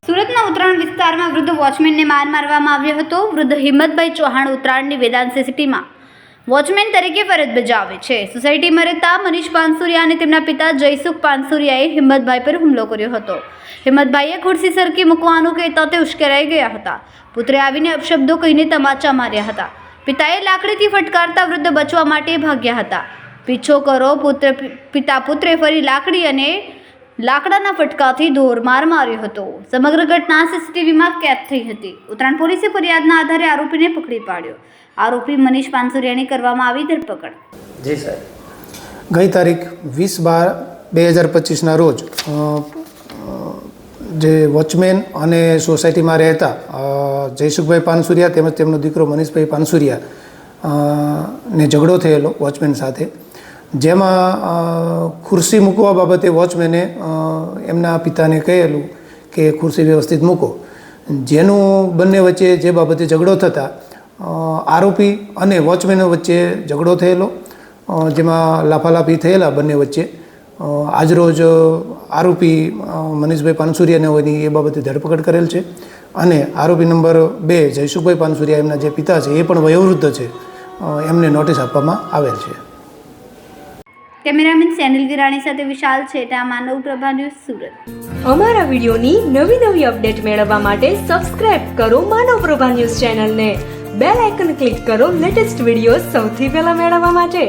સુરતના ઉત્તરાયણ વિસ્તારમાં વૃદ્ધ વોચમેનને માર મારવામાં આવ્યો હતો. વૃદ્ધ હિંમતભાઈ ચૌહાણ ઉત્તરાયણની વેદાંત સિટીમાં વોચમેન તરીકે ફરજ બજાવે છે. સોસાયટીમાં રહેતા મનીષ પાનસુરિયા અને તેમના પિતા જયસુખ પાનસુરિયાએ હિંમતભાઈ પર હુમલો કર્યો હતો. હિંમતભાઈએ ખુરશી સરકી મૂકવાનું કહેતા તે ઉશ્કેરાઈ ગયા હતા. પુત્રે આવીને અપશબ્દો કહીને તમાચા માર્યા હતા. પિતાએ લાકડીથી ફટકારતા વૃદ્ધ બચવા માટે ભાગ્યા હતા. પીછો કરો પિતા પુત્રે ફરી લાકડી અને લાકડાના ફટકાથી ધોરમાર માર્યો હતો. સમગ્ર ઘટના સીસીટીવીમાં કેદ થઈ હતી. ઉત્તરાયણ પોલીસે ફરિયાદના આધારે આરોપીને પકડી પાડ્યો. આરોપી મનીષ પાનસુરિયાની કરવામાં આવી ધરપકડ. જી સાહેબ, ગઈ તારીખ 20/12/2025ના રોજ જે વોચમેન અને સોસાયટીમાં રહેતા જયસુખભાઈ પાનસુરિયા તેમજ તેમનો દીકરો મનીષભાઈ પાનસુરિયા ને ઝઘડો થયેલો વોચમેન સાથે, જેમાં ખુરશી મૂકવા બાબતે વોચમેને એમના પિતાને કહેલું કે ખુરશી વ્યવસ્થિત મૂકો, જેનું બંને વચ્ચે જે બાબતે ઝઘડો થતાં આરોપી અને વોચમેનો વચ્ચે ઝઘડો થયેલો, જેમાં લાફાલાફી થયેલા બંને વચ્ચે. આજરોજ આરોપી મનીષભાઈ પાનસુરિયાને હોયની એ બાબતે ધરપકડ કરેલ છે. અને આરોપી નંબર 2 જયસુખભાઈ પાનસુરિયા, એમના જે પિતા છે એ પણ વયોવૃદ્ધ છે, એમને નોટિસ આપવામાં આવેલ છે. કેમેરામેન સેનિલ વિરાણી સાથે વિશાલ છેટા, માનવ પ્રભા ન્યૂઝ, સુરત. અમારા વિડીયોની નવી અપડેટ મેળવવા માટે સબસ્ક્રાઇબ કરો માનવ પ્રભા ન્યૂઝ ચેનલને. બેલ આઇકન ક્લિક કરો લેટેસ્ટ વિડીયો સૌથી પહેલા મેળવવા માટે.